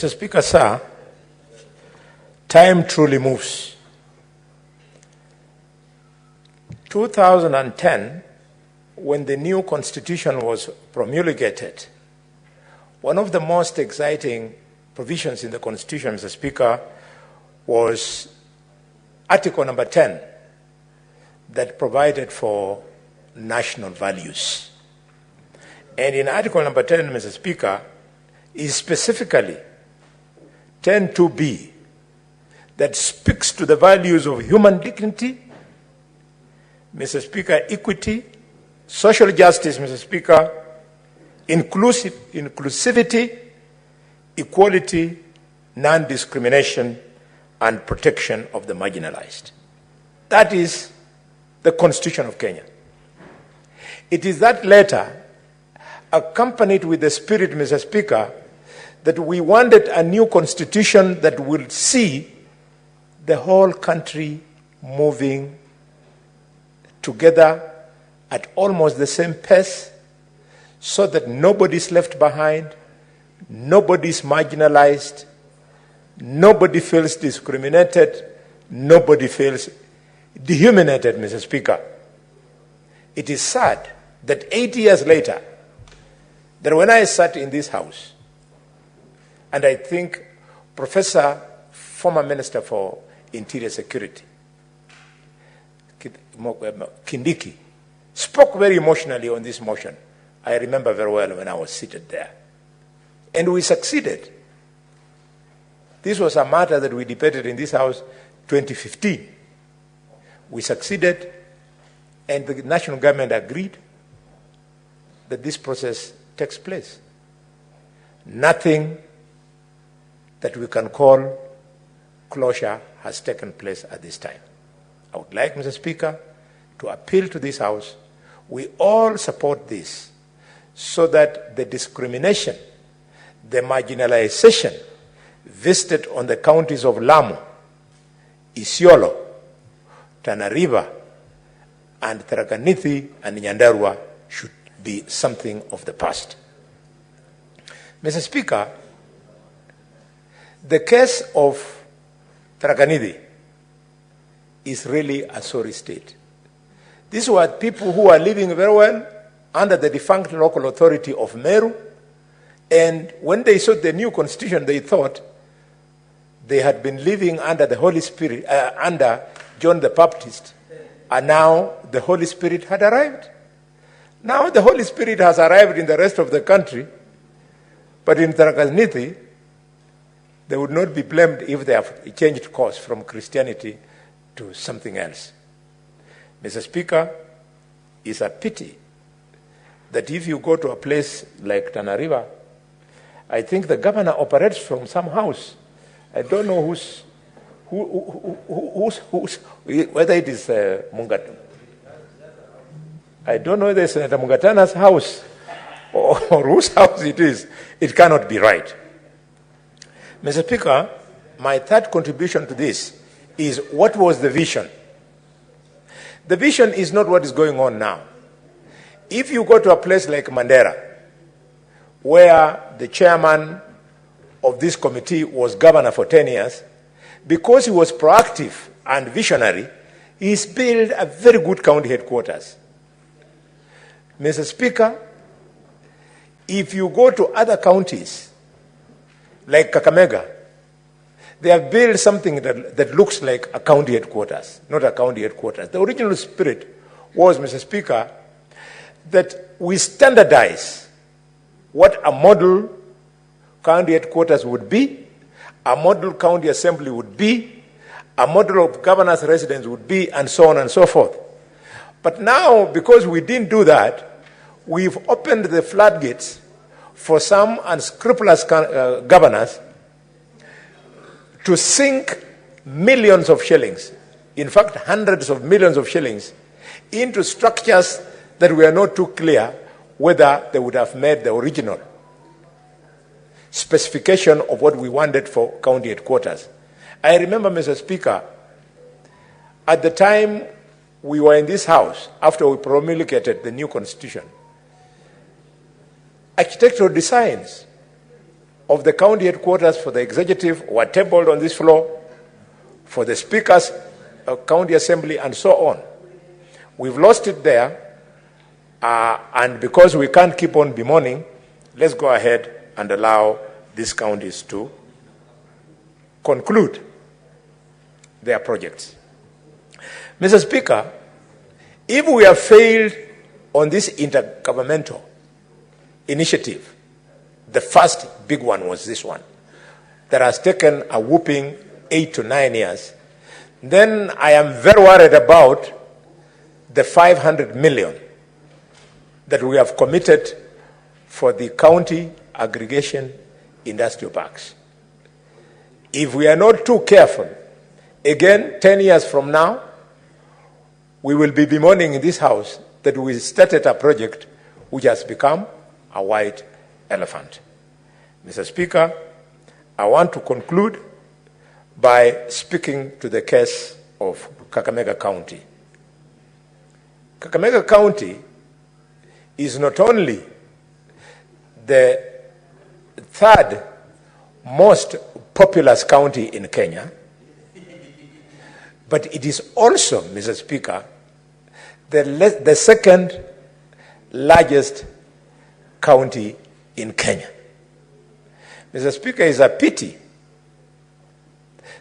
Mr. Speaker, sir, time truly moves. 2010, when the new constitution was promulgated, one of the most exciting provisions in the constitution, Mr. Speaker, was Article number 10 that provided for national values. And in Article number 10, Mr. Speaker, is specifically 10(2)(b) that speaks to the values of human dignity, Mr. Speaker, equity, social justice, Mr. Speaker, inclusivity, equality, non-discrimination, and protection of the marginalized. That is the Constitution of Kenya. It is that letter, accompanied with the spirit, Mr. Speaker, that we wanted a new constitution that will see the whole country moving together at almost the same pace, so that nobody's left behind, nobody's marginalized, nobody feels discriminated, nobody feels dehumanized, Mr. Speaker. It is sad that 8 years later, that when I sat in this house, and I think Professor, former Minister for Interior Security, Kindiki, spoke very emotionally on this motion. I remember very well when I was seated there. And we succeeded. This was a matter that we debated in this house 2015. We succeeded, and the national government agreed that this process takes place. Nothing that we can call closure has taken place at this time. I would like, Mr. Speaker, to appeal to this House. We all support this so that the discrimination, the marginalization visited on the counties of Lamu, Isiolo, Tana River, and Tharaka Nithi and Nyandarua should be something of the past. Mr. Speaker, the case of Tharaka Nithi is really a sorry state. These were people who are living very well under the defunct local authority of Meru, and when they saw the new constitution, they thought they had been living under the Holy Spirit, under John the Baptist, and now the Holy Spirit had arrived. Now the Holy Spirit has arrived in the rest of the country, but in Tharaka Nithi, they would not be blamed if they have changed course from Christianity to something else. Mr. Speaker, it's a pity that if you go to a place like Tana River, I think the governor operates from some house. I don't know whether it is Mungat. I don't know whether it's Senator Mungatana's house or whose house it is. It cannot be right. Mr. Speaker, my third contribution to this is, what was the vision? The vision is not what is going on now. If you go to a place like Mandera, where the chairman of this committee was governor for 10 years, because he was proactive and visionary, he's built a very good county headquarters. Mr. Speaker, if you go to other counties, like Kakamega, they have built something that looks like a county headquarters, not a county headquarters. The original spirit was, Mr. Speaker, that we standardize what a model county headquarters would be, a model county assembly would be, a model of governor's residence would be, and so on and so forth. But now, because we didn't do that, we've opened the floodgates for some unscrupulous governors to sink millions of shillings, in fact hundreds of millions of shillings, into structures that were not too clear whether they would have met the original specification of what we wanted for county headquarters. I remember, Mr. Speaker, at the time we were in this house, after we promulgated the new constitution, architectural designs of the county headquarters for the executive were tabled on this floor, for the speakers of county assembly, and so on. We've lost it there, and because we can't keep on bemoaning, let's go ahead and allow these counties to conclude their projects. Mr. Speaker, if we have failed on this intergovernmental initiative, the first big one was this one, that has taken a whooping 8 to 9 years, then I am very worried about the 500 million that we have committed for the county aggregation industrial parks. If we are not too careful, again, 10 years from now, we will be bemoaning in this house that we started a project which has become a white elephant. Mr. Speaker, I want to conclude by speaking to the case of Kakamega County. Kakamega County is not only the third most populous county in Kenya, but it is also, Mr. Speaker, the second largest county in Kenya. Mr. Speaker, it's a pity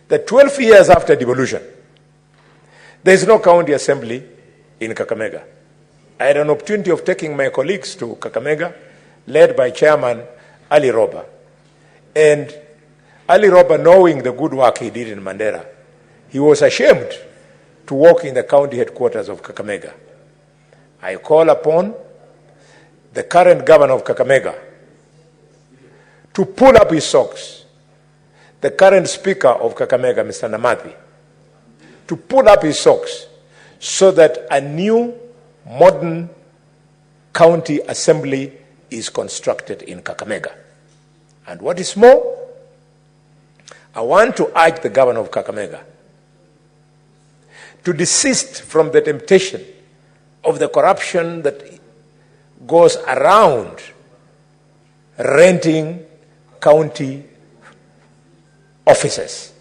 that 12 years after devolution, there is no county assembly in Kakamega. I had an opportunity of taking my colleagues to Kakamega, led by Chairman Ali Roba. And Ali Roba, knowing the good work he did in Mandera, he was ashamed to walk in the county headquarters of Kakamega. I call upon the current governor of Kakamega to pull up his socks, the current speaker of Kakamega, Mr. Namathi, to pull up his socks so that a new modern county assembly is constructed in Kakamega. And what is more, I want to urge the governor of Kakamega to desist from the temptation of the corruption that goes around renting county offices.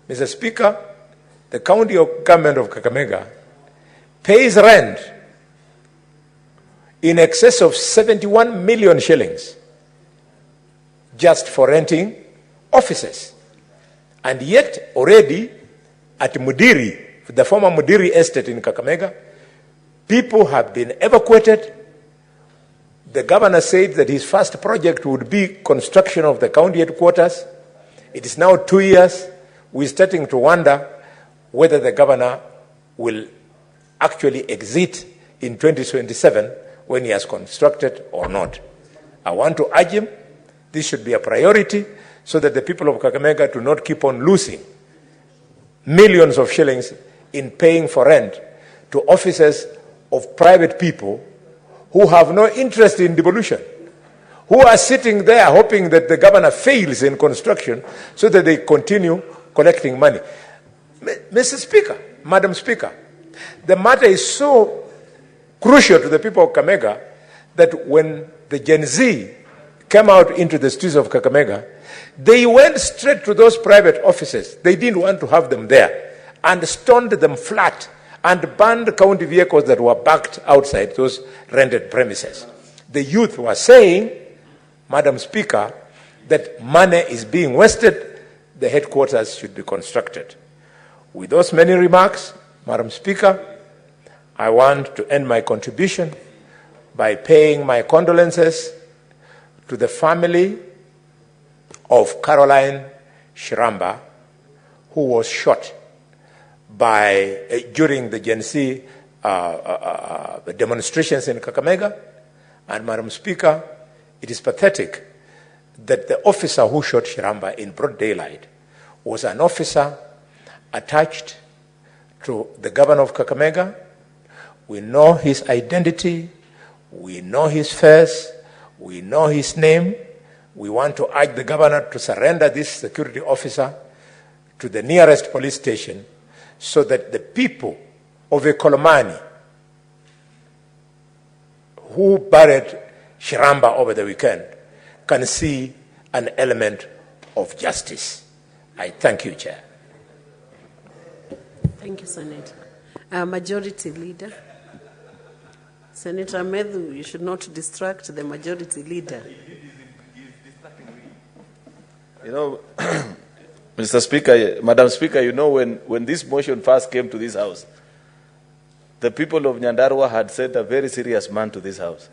Mr. Speaker, the county government of Kakamega pays rent in excess of 71 million shillings just for renting offices. And yet already at Mudiri, the former Mudiri estate in Kakamega, people have been evacuated. The governor said that his first project would be construction of the county headquarters. It is now 2 years. We're starting to wonder whether the governor will actually exit in 2027 when he has constructed or not. I want to urge him, this should be a priority so that the people of Kakamega do not keep on losing millions of shillings in paying for rent to offices of private people who have no interest in devolution, who are sitting there hoping that the governor fails in construction so that they continue collecting money. Mr. Speaker, Madam Speaker, the matter is so crucial to the people of Kakamega that when the Gen Z came out into the streets of Kakamega, they went straight to those private offices. They didn't want to have them there and stoned them flat and banned county vehicles that were parked outside those rented premises. The youth were saying, Madam Speaker, that money is being wasted, the headquarters should be constructed. With those many remarks, Madam Speaker, I want to end my contribution by paying my condolences to the family of Caroline Shiramba, who was shot during the Gen Z demonstrations in Kakamega. And Madam Speaker, it is pathetic that the officer who shot Shiramba in broad daylight was an officer attached to the governor of Kakamega. We know his identity, we know his face, we know his name. We want to urge the governor to surrender this security officer to the nearest police station so that the people of Ekolomani who buried Shiramba over the weekend can see an element of justice. I thank you, Chair. Thank you, Senator. Majority Leader. Senator Medhu, you should not distract the Majority Leader. You know, Mr. Speaker, Madam Speaker, you know, when this motion first came to this House, the people of Nyandarua had sent a very serious man to this House.